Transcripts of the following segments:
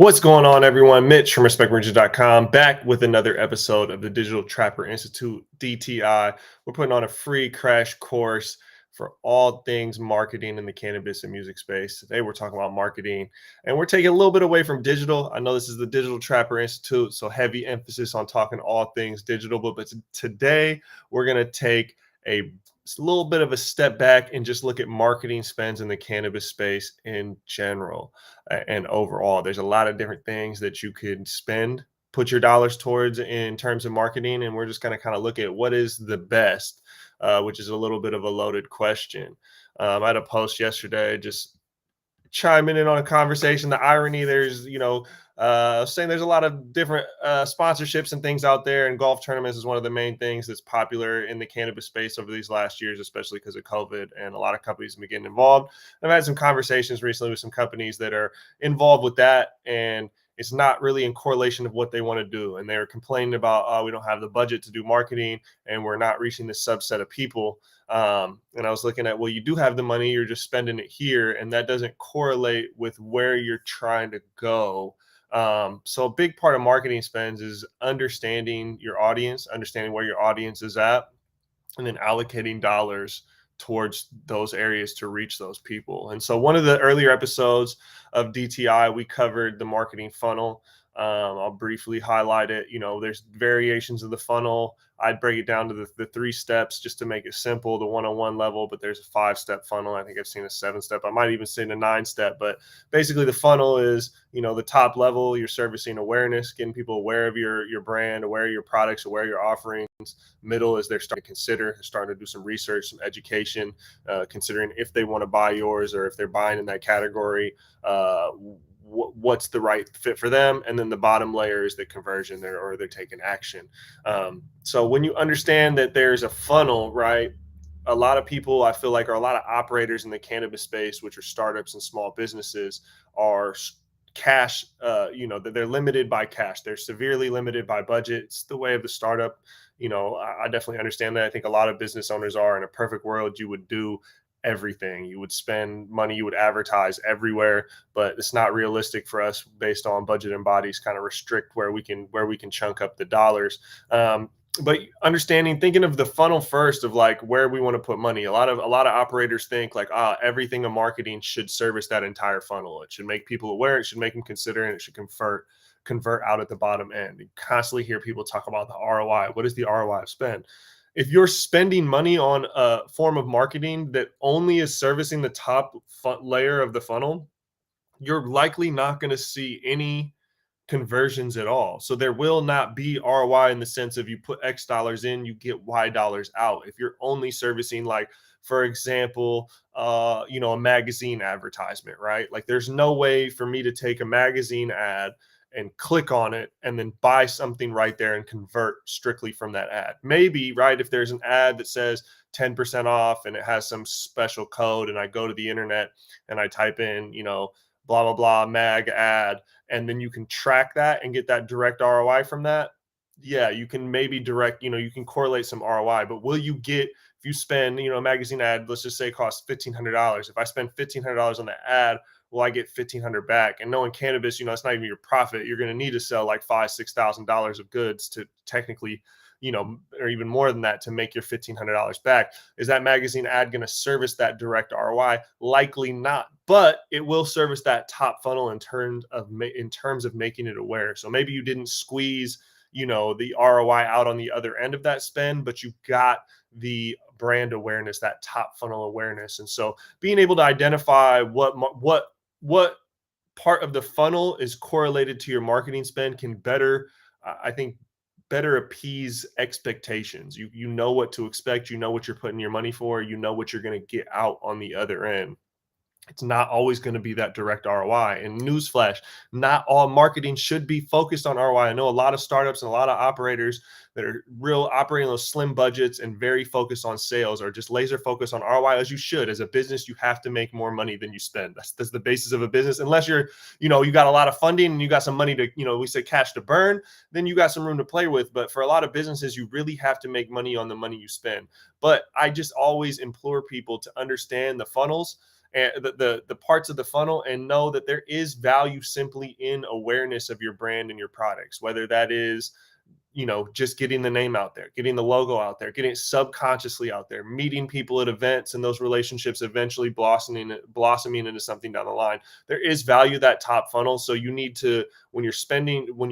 What's going on, everyone? Mitch from RespectMerchant.com back with another episode of the Digital Trapper Institute, DTI. We're putting on a free crash course for all things marketing in the cannabis and music space. Today, we're talking about marketing, and we're taking a little bit away from digital. I know this is the Digital Trapper Institute, so heavy emphasis on talking all things digital. But today, we're going to take a little bit of a step back and just look at marketing spends in the cannabis space in general and overall. There's a lot of different things that you could put your dollars towards in terms of marketing, and we're just going to kind of look at what is the best, which is a little bit of a loaded question. I had a post yesterday just chiming in on a conversation. The irony, saying there's a lot of different sponsorships and things out there, and golf tournaments is one of the main things that's popular in the cannabis space over these last years, especially because of COVID, and a lot of companies have been getting involved. I've had some conversations recently with some companies that are involved with that, and it's not really in correlation of what they want to do. And they're complaining about, oh, we don't have the budget to do marketing and we're not reaching this subset of people. And I was looking at, well, you do have the money, you're just spending it here, and that doesn't correlate with where you're trying to go. So a big part of marketing spends is understanding your audience, understanding where your audience is at, and then allocating dollars towards those areas to reach those people. And so one of the earlier episodes of DTI, we covered the marketing funnel. I'll briefly highlight it. There's variations of the funnel. I'd break it down to the 3 steps just to make it simple, the 101 level, but there's a 5-step funnel. I think I've seen a 7-step. I might even say a 9-step, but basically the funnel is, the top level, you're servicing awareness, getting people aware of your brand, aware of your products, aware of your offerings. Middle is they're starting to consider, starting to do some research, some education, considering if they want to buy yours or if they're buying in that category, what's the right fit for them. And then the bottom layer is the conversion there, or they're taking action. So when you understand that there's a funnel, right, a lot of people, I feel like, are a lot of operators in the cannabis space, which are startups and small businesses, are cash, they're limited by cash. They're severely limited by budget. It's the way of the startup. I definitely understand that. I think a lot of business owners are. In a perfect world, you would do everything. You would spend money, you would advertise everywhere, but it's not realistic for us based on budget and bodies kind of restrict where we can chunk up the dollars. But thinking of the funnel first, of like where we want to put money. A lot of operators think like, everything in marketing should service that entire funnel. It should make people aware, it should make them consider, and it should convert out at the bottom end. You constantly hear people talk about the ROI. What is the ROI of spend? If you're spending money on a form of marketing that only is servicing the top layer of the funnel, you're likely not going to see any conversions at all. So there will not be ROI in the sense of you put X dollars in, you get Y dollars out. If you're only servicing, like, for example, a magazine advertisement, right? Like, there's no way for me to take a magazine ad and click on it and then buy something right there and convert strictly from that ad. Maybe, right, if there's an ad that says 10% off and it has some special code, and I go to the internet and I type in, blah, blah, blah, mag ad, and then you can track that and get that direct ROI from that. Yeah, you can maybe you can correlate some ROI, but will you get, if you spend, a magazine ad, let's just say it costs $1,500. If I spend $1,500 on the ad, will I get $1,500 back? And knowing cannabis, it's not even your profit. You're going to need to sell like $5,000-$6,000 of goods to technically, or even more than that, to make your $1,500 back. Is that magazine ad going to service that direct ROI? Likely not, but it will service that top funnel in terms of making it aware. So maybe you didn't squeeze, the ROI out on the other end of that spend, but you got the brand awareness, that top funnel awareness. And so being able to identify what part of the funnel is correlated to your marketing spend can better appease expectations. You know what to expect, you know what you're putting your money for, you know what you're going to get out on the other end. It's not always going to be that direct ROI. And newsflash, not all marketing should be focused on ROI. I know a lot of startups and a lot of operators that are operating those slim budgets and very focused on sales, or just laser focused on ROI, as you should. As a business, you have to make more money than you spend. That's the basis of a business. Unless you're, you got a lot of funding and you got some money to, we say cash to burn, then you got some room to play with. But for a lot of businesses, you really have to make money on the money you spend. But I just always implore people to understand the funnels and the parts of the funnel, and know that there is value simply in awareness of your brand and your products, whether that is just getting the name out there, getting the logo out there, getting it subconsciously out there, meeting people at events, and those relationships eventually blossoming into something down the line. There is value that top funnel. So you need to, when you're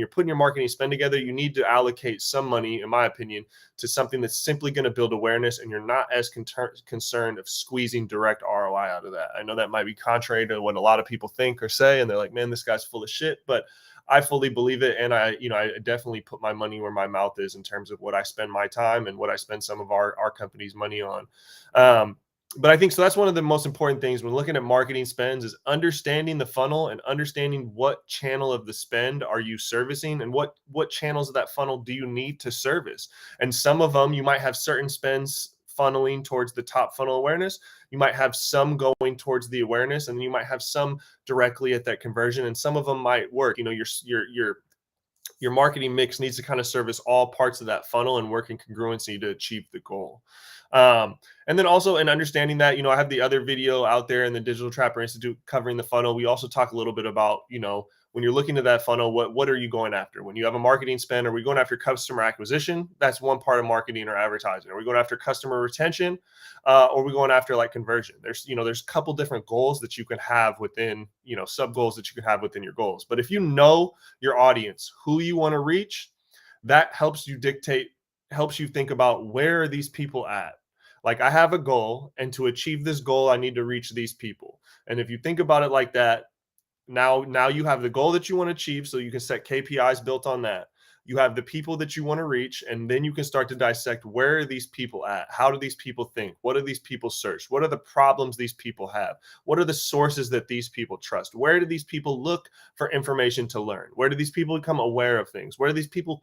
putting your marketing spend together, you need to allocate some money, in my opinion, to something that's simply going to build awareness, and you're not as concerned of squeezing direct ROI out of that. I know that might be contrary to what a lot of people think or say, and they're like, man, this guy's full of shit, but I fully believe it. And I definitely put my money where my mouth is in terms of what I spend my time and what I spend some of our company's money on. But I think so. That's one of the most important things when looking at marketing spends is understanding the funnel and understanding what channel of the spend are you servicing, and what channels of that funnel do you need to service. And some of them, you might have certain spends funneling towards the top funnel awareness. You might have some going towards the awareness, and you might have some directly at that conversion, and some of them might work. Your marketing mix needs to kind of service all parts of that funnel and work in congruency to achieve the goal. And then also in understanding that, I have the other video out there in the Digital Trapper Institute covering the funnel. We also talk a little bit about, when you're looking at that funnel, what are you going after? When you have a marketing spend, are we going after customer acquisition? That's one part of marketing or advertising. Are we going after customer retention? Or are we going after like conversion? There's a couple different goals that you can have within, sub goals that you can have within your goals. But if you know your audience, who you want to reach, that helps you think about, where are these people at? Like, I have a goal, and to achieve this goal, I need to reach these people. And if you think about it like that, now you have the goal that you want to achieve, so you can set KPIs built on that. You have the people that you want to reach, and then you can start to dissect, where are these people at? How do these people think? What do these people search? What are the problems these people have? What are the sources that these people trust? Where do these people look for information to learn? Where do these people become aware of things? Where do these people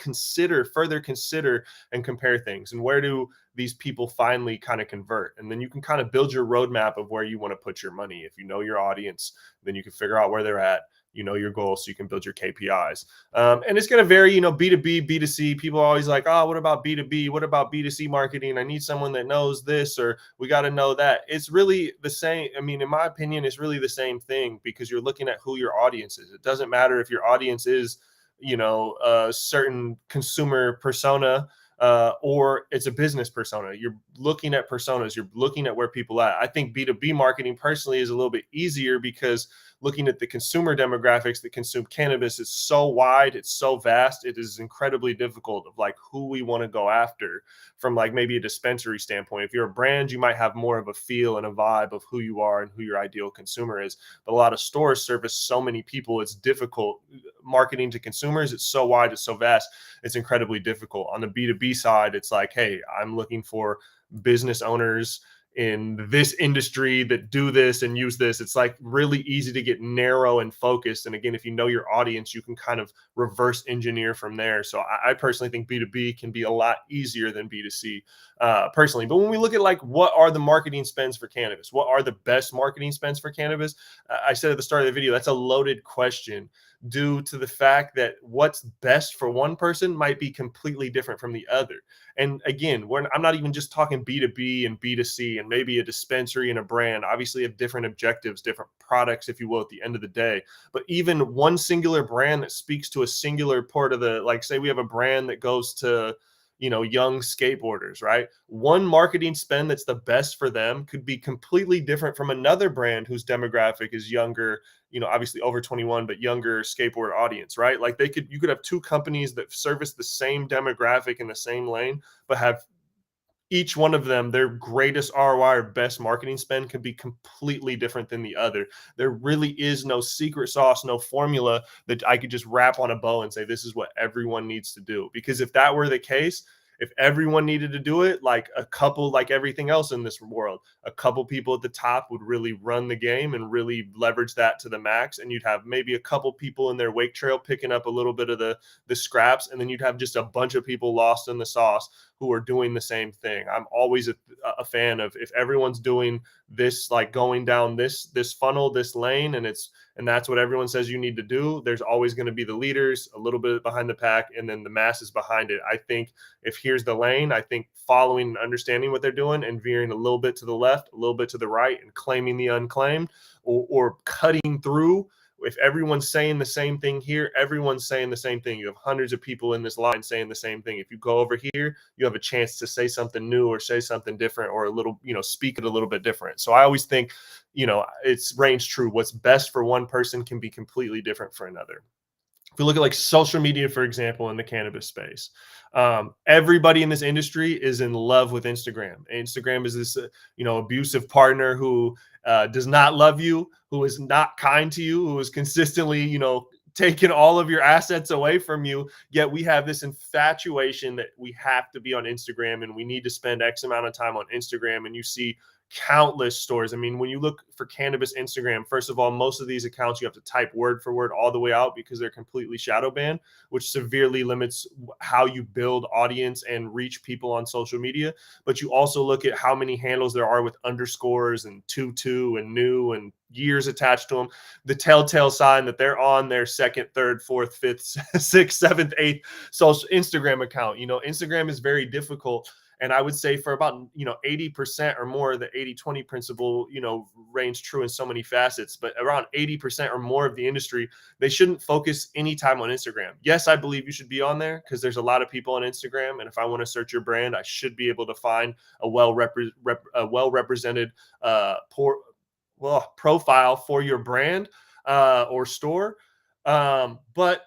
further consider and compare things? And where do these people finally kind of convert? And then you can kind of build your roadmap of where you want to put your money. If you know your audience, then you can figure out where they're at. Your goals, so you can build your KPIs. And it's going to vary, B2B, B2C. People are always like, oh, what about B2B? What about B2C marketing? I need someone that knows this, or we got to know that. It's really the same. I mean, in my opinion, it's really the same thing, because you're looking at who your audience is. It doesn't matter if your audience is, a certain consumer persona, or it's a business persona. You're looking at personas. You're looking at where people are at. I think B2B marketing personally is a little bit easier, because looking at the consumer demographics that consume cannabis is so wide, it's so vast, it is incredibly difficult of like who we want to go after from like maybe a dispensary standpoint. If you're a brand, you might have more of a feel and a vibe of who you are and who your ideal consumer is. But a lot of stores service so many people, it's difficult. Marketing to consumers, it's so wide, it's so vast, it's incredibly difficult. On the B2B side, it's like, hey, I'm looking for business owners in this industry that do this and use this. It's like really easy to get narrow and focused. And again, if you know your audience, you can kind of reverse engineer from there. So I personally think B2B can be a lot easier than B2C personally. But when we look at like, what are the marketing spends for cannabis? What are the best marketing spends for cannabis? I said at the start of the video, that's a loaded question, due to the fact that what's best for one person might be completely different from the other. And again, I'm not even just talking B2B and B2C, and maybe a dispensary and a brand obviously have different objectives, different products, if you will, at the end of the day. But even one singular brand that speaks to a singular part of the, like, say we have a brand that goes to, young skateboarders, right? One marketing spend that's the best for them could be completely different from another brand whose demographic is younger, obviously over 21, but younger skateboard audience, right? Like you could have two companies that service the same demographic in the same lane, but have each one of them, their greatest ROI or best marketing spend could be completely different than the other. There really is no secret sauce, no formula that I could just wrap on a bow and say, this is what everyone needs to do. Because if that were the case, if everyone needed to do it, like everything else in this world, a couple people at the top would really run the game and really leverage that to the max. And you'd have maybe a couple people in their wake trail picking up a little bit of the scraps. And then you'd have just a bunch of people lost in the sauce, who are doing the same thing. I'm always a fan of, if everyone's doing this, like going down this funnel, this lane, and that's what everyone says you need to do, there's always going to be the leaders a little bit behind the pack, and then the masses behind it. I think if here's the lane, I think following and understanding what they're doing and veering a little bit to the left, a little bit to the right, and claiming the unclaimed, or cutting through. If everyone's saying the same thing here, everyone's saying the same thing. You have hundreds of people in this line saying the same thing. If you go over here, you have a chance to say something new or say something different, or a little, speak it a little bit different. So I always think, it's range true. What's best for one person can be completely different for another. If you look at like social media, for example, in the cannabis space, everybody in this industry is in love with Instagram. Instagram is this, abusive partner who does not love you, who is not kind to you, who is consistently, taking all of your assets away from you. Yet we have this infatuation that we have to be on Instagram, and we need to spend X amount of time on Instagram. And you see countless stores. I mean, when you look for cannabis Instagram, first of all, most of these accounts you have to type word for word all the way out because they're completely shadow banned, which severely limits how you build audience and reach people on social media. But you also look at how many handles there are with underscores and 22 and new and years attached to them, the telltale sign that they're on their second, third, fourth, fifth, sixth, seventh, eighth social Instagram account. Instagram is very difficult. And I would say for about, 80% or more, the 80-20 principle, reigns true in so many facets, but around 80% or more of the industry, they shouldn't focus any time on Instagram. Yes, I believe you should be on there because there's a lot of people on Instagram. And if I want to search your brand, I should be able to find a well-represented profile for your brand or store. But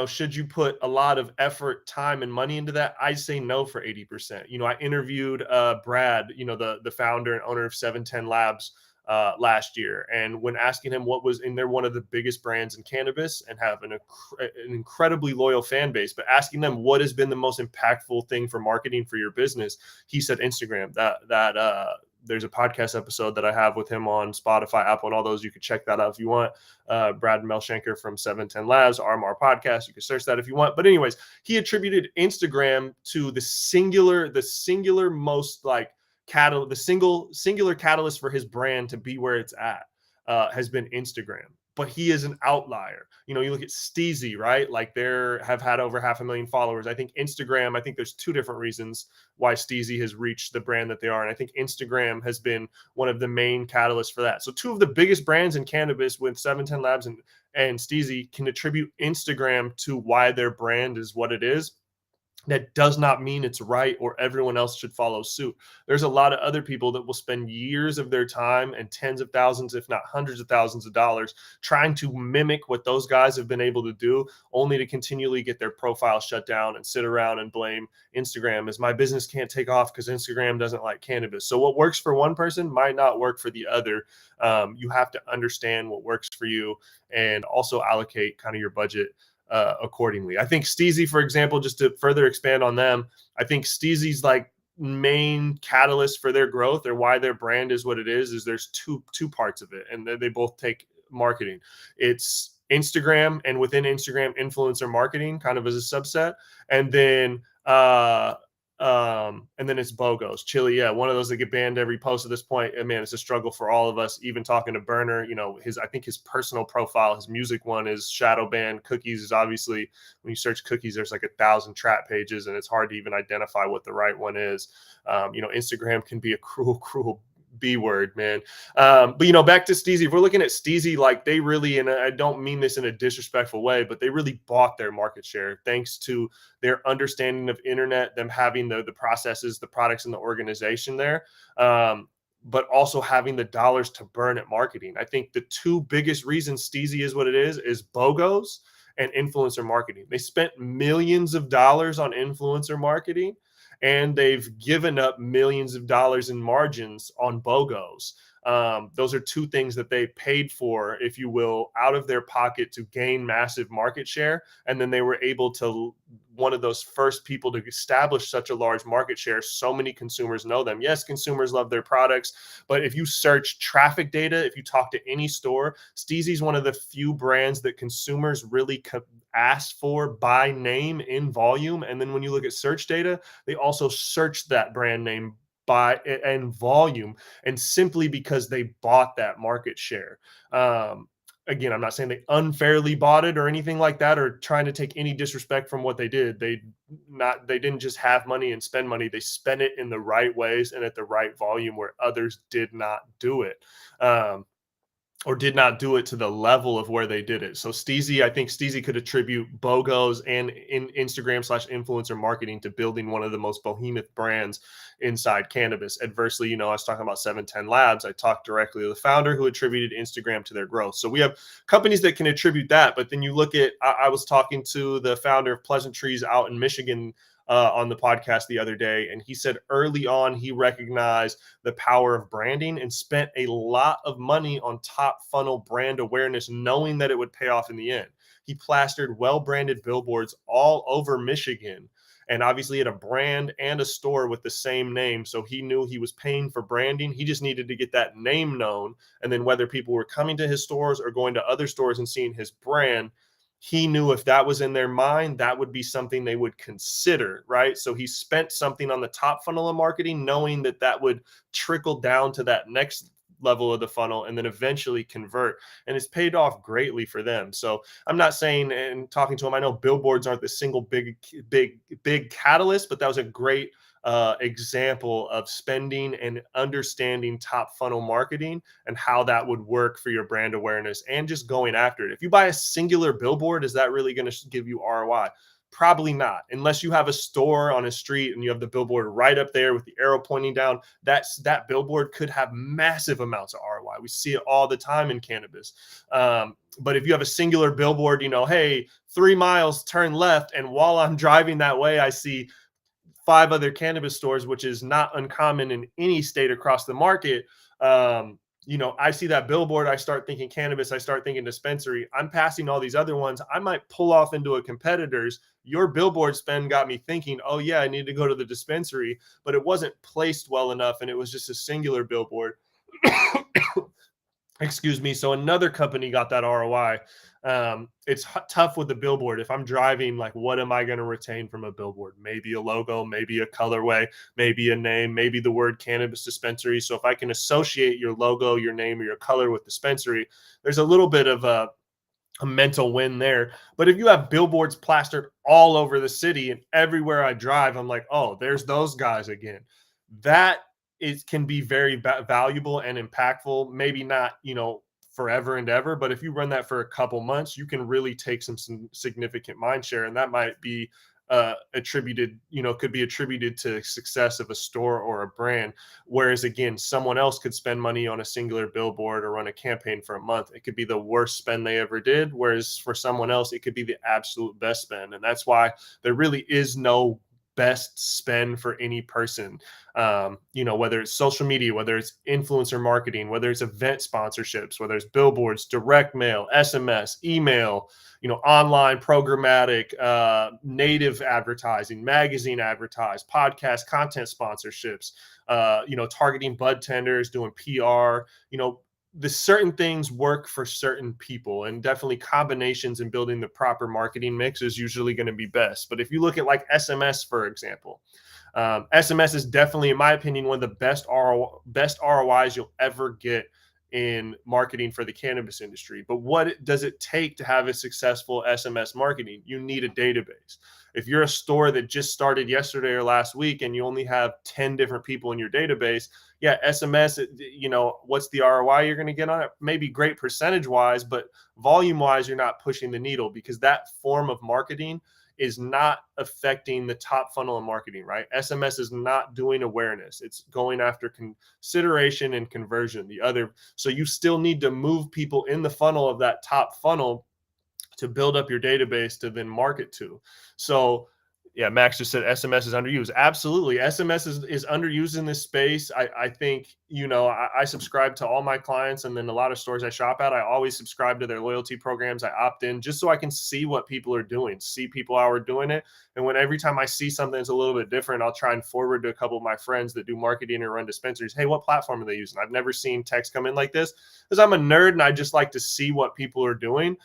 should you put a lot of effort, time, and money into that? I say no for 80%. I interviewed Brad, the founder and owner of 710 Labs last year. And when asking him what was in there, one of the biggest brands in cannabis and have an incredibly loyal fan base, but asking them what has been the most impactful thing for marketing for your business, he said Instagram. There's a podcast episode that I have with him on Spotify, Apple, and all those. You can check that out if you want. Brad Melshanker from 710 Labs, RMR Podcast. You can search that if you want. But anyways, he attributed Instagram to the singular most like singular catalyst for his brand to be where it's at has been Instagram. But he is an outlier. You look at Steezy, right? Like have had over 500,000 followers. I think there's two different reasons why Steezy has reached the brand that they are. And I think Instagram has been one of the main catalysts for that. So two of the biggest brands in cannabis with 710 Labs and Steezy can attribute Instagram to why their brand is what it is. That does not mean it's right or everyone else should follow suit. There's a lot of other people that will spend years of their time and tens of thousands, if not hundreds of thousands of dollars trying to mimic what those guys have been able to do, only to continually get their profile shut down and sit around and blame Instagram as my business can't take off because Instagram doesn't like cannabis. So what works for one person might not work for the other. You have to understand what works for you and also allocate kind of your budget accordingly. I think Steezy, for example, just to further expand on them, I think Steezy's like main catalyst for their growth or why their brand is what it is there's two parts of it, and they both take marketing. It's Instagram, and within Instagram, influencer marketing kind of as a subset, and then it's BOGOs. Chili, yeah, one of those that get banned every post at this point. And man, it's a struggle for all of us. Even talking to Burner, I think his personal profile, his music one is shadow banned. Cookies is obviously, when you search cookies, there's like 1,000 trap pages, and it's hard to even identify what the right one is. Instagram can be a cruel B word, man. But back to Steezy. If we're looking at Steezy, like they really, and I don't mean this in a disrespectful way, but they really bought their market share thanks to their understanding of internet, them having the processes, the products, and the organization there. But also having the dollars to burn at marketing. I think the two biggest reasons Steezy is what it is BOGOs and influencer marketing. They spent millions of dollars on influencer marketing, and they've given up millions of dollars in margins on BOGOs. Those are two things that they paid for, if you will, out of their pocket to gain massive market share. And then they were able to one of those first people to establish such a large market share. So many consumers know them. Yes, consumers love their products, but if you search traffic data, if you talk to any store, Steezy is one of the few brands that consumers really ask for by name in volume. And then when you look at search data, they also search that brand name by and volume, and simply because they bought that market share. Again, I'm not saying they unfairly bought it or anything like that, or trying to take any disrespect from what they did. They didn't just have money and spend money. They spent it in the right ways and at the right volume where others did not do it. Or did not do it to the level of where they did it. So Steezy, I think Steezy could attribute BOGOs and in Instagram/influencer marketing to building one of the most behemoth brands inside cannabis. Adversely, I was talking about 710 Labs. I talked directly to the founder who attributed Instagram to their growth. So we have companies that can attribute that. But then you look at, I was talking to the founder of Pleasant Trees out in Michigan on the podcast the other day, and he said early on he recognized the power of branding and spent a lot of money on top funnel brand awareness, knowing that it would pay off in the end. He plastered well-branded billboards all over Michigan, and obviously had a brand and a store with the same name. So he knew he was paying for branding. He just needed to get that name known. And then whether people were coming to his stores or going to other stores and seeing his brand, he knew if that was in their mind, that would be something they would consider, right? So he spent something on the top funnel of marketing, knowing that that would trickle down to that next level of the funnel and then eventually convert. And it's paid off greatly for them. So I'm not saying, and talking to him, I know billboards aren't the single big catalyst, but that was a great example of spending and understanding top funnel marketing and how that would work for your brand awareness and just going after it. If you buy a singular billboard, is that really going to give you ROI? Probably not, unless you have a store on a street and you have the billboard right up there with the arrow pointing down. That billboard could have massive amounts of ROI. We see it all the time in cannabis. But if you have a singular billboard, hey, 3 miles, turn left, and while I'm driving that way, I see 5 other cannabis stores, which is not uncommon in any state across the market. I see that billboard, I start thinking cannabis, I start thinking dispensary. I'm passing all these other ones. I might pull off into a competitor's. Your billboard spend got me thinking, oh yeah, I need to go to the dispensary, but it wasn't placed well enough, and it was just a singular billboard. Excuse me. So another company got that ROI. It's tough with the billboard. If I'm driving, like, what am I going to retain from a billboard? Maybe a logo, maybe a colorway, maybe a name, maybe the word cannabis dispensary. So if I can associate your logo, your name, or your color with dispensary, there's a little bit of a mental win there. But if you have billboards plastered all over the city and everywhere I drive, I'm like, oh, there's those guys again. That can be very valuable and impactful. Maybe not, forever and ever, but if you run that for a couple months, you can really take some significant mind share, and that might be could be attributed to success of a store or a brand. Whereas again, someone else could spend money on a singular billboard or run a campaign for a month. It could be the worst spend they ever did. Whereas for someone else, it could be the absolute best spend. And that's why there really is no best spend for any person. Whether it's social media, whether it's influencer marketing, whether it's event sponsorships, whether it's billboards, direct mail, SMS, email, online programmatic, native advertising, magazine podcast content sponsorships, targeting bud tenders, doing PR, the certain things work for certain people, and definitely combinations and building the proper marketing mix is usually going to be best. But if you look at like SMS, for example, SMS is definitely, in my opinion, one of the best ROIs you'll ever get in marketing for the cannabis industry. But what does it take to have a successful SMS marketing? You need a database. If you're a store that just started yesterday or last week and you only have 10 different people in your database, yeah, SMS, what's the ROI you're going to get on it? Maybe great percentage wise, but volume wise, you're not pushing the needle, because that form of marketing is not affecting the top funnel of marketing, right? SMS is not doing awareness. It's going after consideration and conversion. So you still need to move people in the funnel of that top funnel to build up your database to then market to. So Yeah, Max just said SMS is underused. Absolutely. SMS is underused in this space. I think, I subscribe to all my clients, and then a lot of stores I shop at, I always subscribe to their loyalty programs. I opt in just so I can see what people are doing, see people how are doing it. And when every time I see something that's a little bit different, I'll try and forward to a couple of my friends that do marketing or run dispensaries. Hey, what platform are they using? I've never seen text come in like this, because I'm a nerd and I just like to see what people are doing.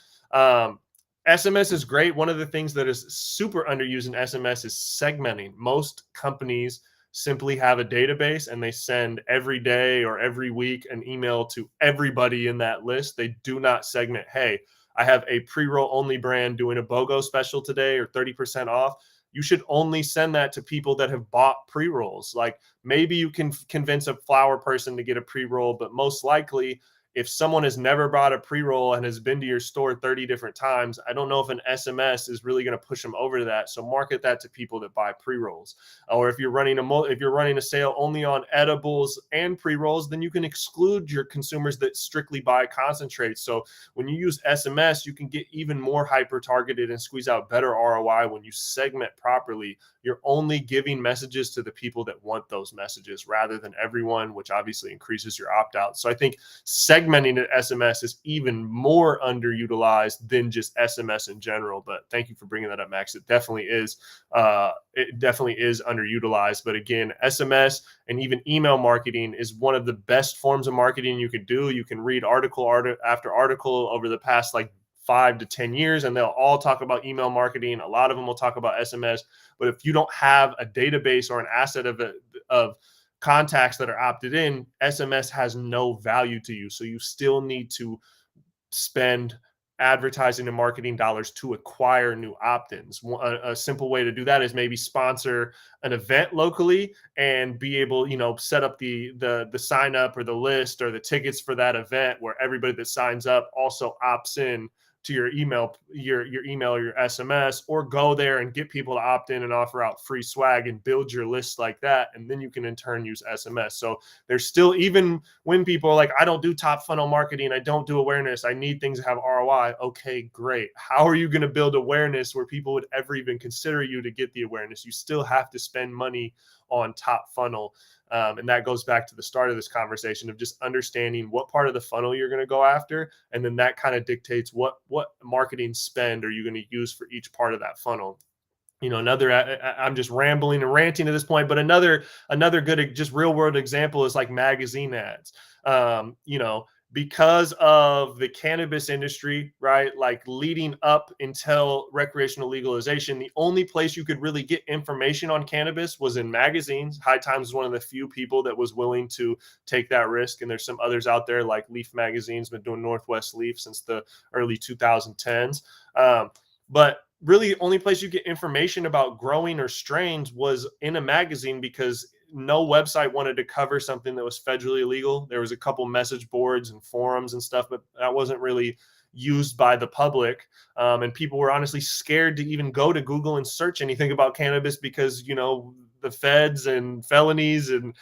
SMS is great. One of the things that is super underused in SMS is segmenting. Most companies simply have a database and they send every day or every week an email to everybody in that list. They do not segment, hey, I have a pre-roll only brand doing a BOGO special today or 30% off. You should only send that to people that have bought pre-rolls. Like, maybe you can convince a flower person to get a pre-roll, but most likely, if someone has never bought a pre-roll and has been to your store 30 different times, I don't know if an SMS is really going to push them over to that. So market that to people that buy pre-rolls. Or if you're running a sale only on edibles and pre-rolls, then you can exclude your consumers that strictly buy concentrates. So when you use SMS, you can get even more hyper targeted and squeeze out better ROI when you segment properly. You're only giving messages to the people that want those messages rather than everyone, which obviously increases your opt-out. So I think segmenting an SMS is even more underutilized than just SMS in general. But thank you for bringing that up, Max. It definitely is. It definitely is underutilized. But again, SMS and even email marketing is one of the best forms of marketing you could do. You can read article after article over the past like 5 to 10 years, and they'll all talk about email marketing. A lot of them will talk about SMS. But if you don't have a database or an asset of contacts that are opted in, SMS has no value to you. So you still need to spend advertising and marketing dollars to acquire new opt-ins. A simple way to do that is maybe sponsor an event locally and be able, set up the sign up or the list or the tickets for that event, where everybody that signs up also opts in to your email, your email or your SMS, or go there and get people to opt in and offer out free swag and build your list like that. And then you can in turn use SMS. So there's still, even when people are like, I don't do top funnel marketing, I don't do awareness, I need things to have ROI. Okay, great. How are you going to build awareness where people would ever even consider you to get the awareness? You still have to spend money on top funnel. And that goes back to the start of this conversation of just understanding what part of the funnel you're going to go after. And then that kind of dictates what marketing spend are you going to use for each part of that funnel. I'm just rambling and ranting at this point, but another good, just real world example is like magazine ads. um, you know because of the cannabis industry, right? Like, leading up until recreational legalization, the only place you could really get information on cannabis was in magazines. High Times is one of the few people that was willing to take that risk. And there's some others out there, like Leaf Magazine's been doing Northwest Leaf since the early 2010s. But really, only place you get information about growing or strains was in a magazine, because no website wanted to cover something that was federally illegal. There was a couple message boards and forums and stuff, but that wasn't really used by the public. And people were honestly scared to even go to Google and search anything about cannabis, because, the feds and felonies and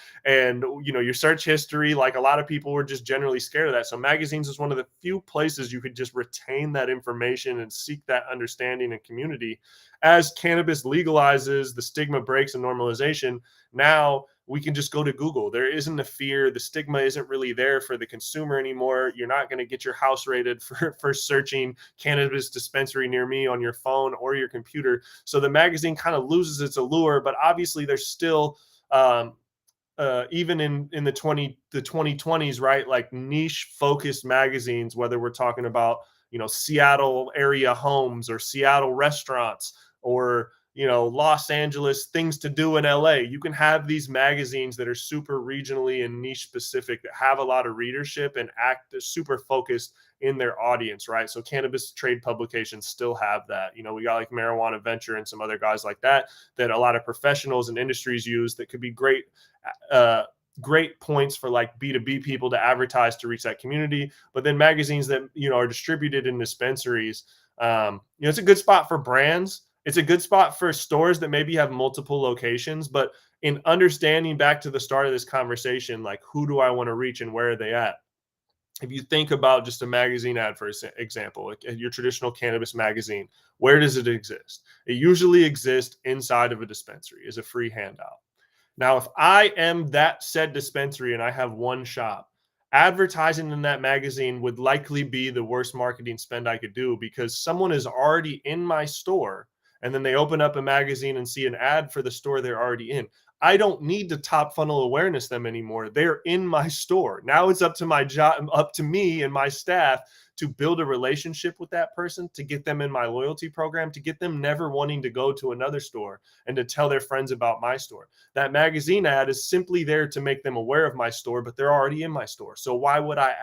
your search history. Like, a lot of people were just generally scared of that. So magazines is one of the few places you could just retain that information and seek that understanding and community. As cannabis legalizes, the stigma breaks and normalization, now we can just go to Google. There isn't a fear. The stigma isn't really there for the consumer anymore. You're not going to get your house raided for searching cannabis dispensary near me on your phone or your computer. So the magazine kind of loses its allure, but obviously there's still, even in the 2020s, right? Like, niche focused magazines, whether we're talking about, Seattle area homes or Seattle restaurants, or Los Angeles things to do in LA. You can have these magazines that are super regionally and niche specific, that have a lot of readership and act super focused in their audience, right? So cannabis trade publications still have that. We got like Marijuana Venture and some other guys like that a lot of professionals and industries use, that could be great great points for like B2B people to advertise to reach that community. But then magazines that are distributed in dispensaries, it's a good spot for brands. It's a good spot for stores that maybe have multiple locations. But in understanding, back to the start of this conversation, like, who do I want to reach and where are they at? If you think about just a magazine ad, for example, like your traditional cannabis magazine, where does it exist? It usually exists inside of a dispensary as a free handout. Now, if I am that said dispensary and I have one shop, advertising in that magazine would likely be the worst marketing spend I could do, because someone is already in my store and then they open up a magazine and see an ad for the store they're already in. I don't need to top funnel awareness them anymore. They're in my store. Now it's up to my job, up to me and my staff to build a relationship with that person, to get them in my loyalty program, to get them never wanting to go to another store, and to tell their friends about my store. That magazine ad is simply there to make them aware of my store, but they're already in my store. So why would I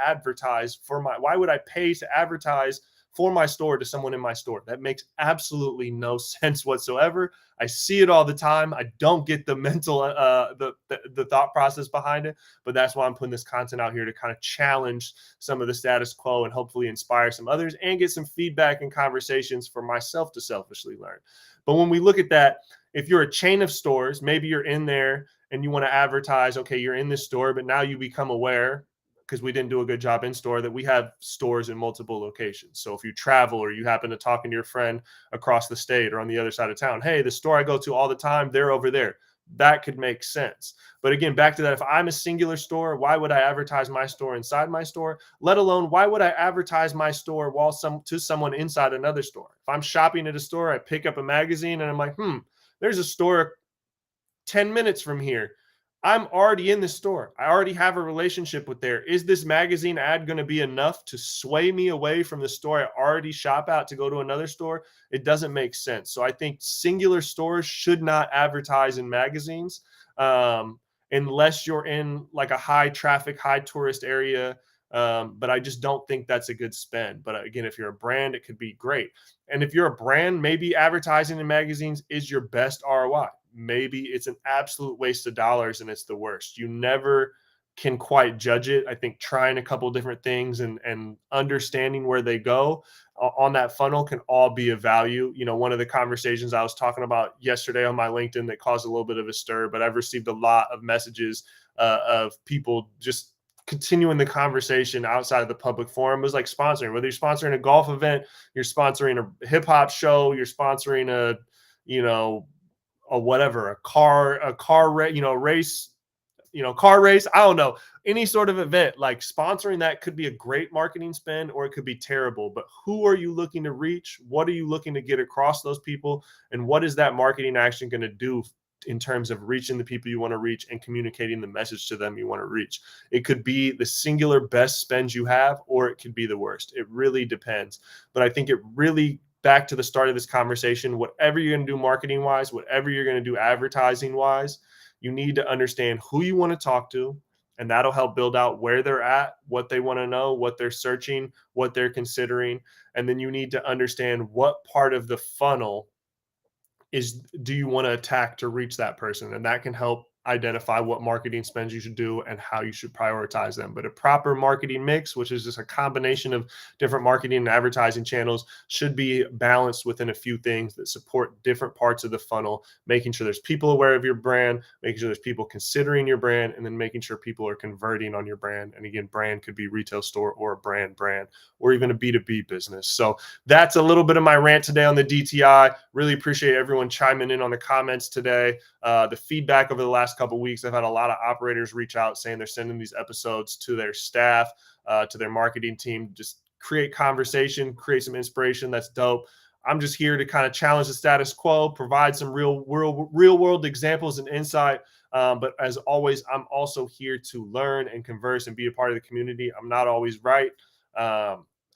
why would I pay to advertise for my store to someone in my store? That makes absolutely no sense whatsoever. I see it all the time. I don't get the mental, the thought process behind it, but that's why I'm putting this content out here, to kind of challenge some of the status quo and hopefully inspire some others and get some feedback and conversations for myself to selfishly learn. But when we look at that, if you're a chain of stores, maybe you're in there and you want to advertise, okay, you're in this store, but now you become aware, because we didn't do a good job in store, that we have stores in multiple locations. So if you travel or you happen to talking to your friend across the state or on the other side of town, hey, the store I go to all the time, they're over there. That could make sense. But again, back to that, if I'm a singular store, why would I advertise my store inside my store? Let alone, why would I advertise my store to someone inside another store? If I'm shopping at a store, I pick up a magazine and I'm like, there's a store 10 minutes from here. I'm already in the store. I already have a relationship with there. Is this magazine ad going to be enough to sway me away from the store I already shop at to go to another store? It doesn't make sense. So I think singular stores should not advertise in magazines, unless you're in like a high traffic, high tourist area. But I just don't think that's a good spend. But again, if you're a brand, it could be great. And if you're a brand, maybe advertising in magazines is your best ROI. Maybe it's an absolute waste of dollars and it's the worst. You never can quite judge it. I think trying a couple different things and understanding where they go on that funnel can all be of value. You know, one of the conversations I was talking about yesterday on my LinkedIn that caused a little bit of a stir, but I've received a lot of messages of people just continuing the conversation outside of the public forum. It was like sponsoring, whether you're sponsoring a golf event, you're sponsoring a hip hop show, you're sponsoring a, you know, a whatever, race, car race. I don't know, any sort of event, like sponsoring that could be a great marketing spend or it could be terrible. But who are you looking to reach? What are you looking to get across those people? And what is that marketing action going to do in terms of reaching the people you want to reach and communicating the message to them you want to reach? It could be the singular best spend you have, or it could be the worst. It really depends. But I think it really, back to the start of this conversation, whatever you're going to do marketing wise, whatever you're going to do advertising wise, you need to understand who you want to talk to. And that'll help build out where they're at, what they want to know, what they're searching, what they're considering. And then you need to understand what part of the funnel do you want to attack to reach that person. And that can help identify what marketing spends you should do and how you should prioritize them. But a proper marketing mix, which is just a combination of different marketing and advertising channels, should be balanced within a few things that support different parts of the funnel, making sure there's people aware of your brand, making sure there's people considering your brand, and then making sure people are converting on your brand. And again, brand could be retail store or a brand, or even a B2B business. So that's a little bit of my rant today on the DTI. Really appreciate everyone chiming in on the comments today. The feedback over the last couple of weeks, I've had a lot of operators reach out saying they're sending these episodes to their staff, to their marketing team, just create conversation, create some inspiration. That's dope. I'm just here to kind of challenge the status quo, provide some real world examples and insight. But as always, I'm also here to learn and converse and be a part of the community. I'm not always right.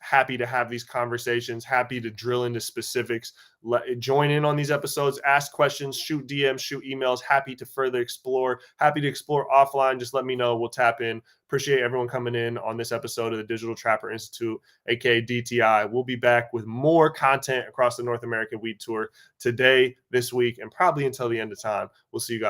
Happy to have these conversations, happy to drill into specifics, join in on these episodes, ask questions, shoot DMs, shoot emails, happy to further explore, happy to explore offline. Just let me know. We'll tap in. Appreciate everyone coming in on this episode of the Digital Trapper Institute, aka DTI. We'll be back with more content across the North American Weed Tour today, this week, and probably until the end of time. We'll see you guys.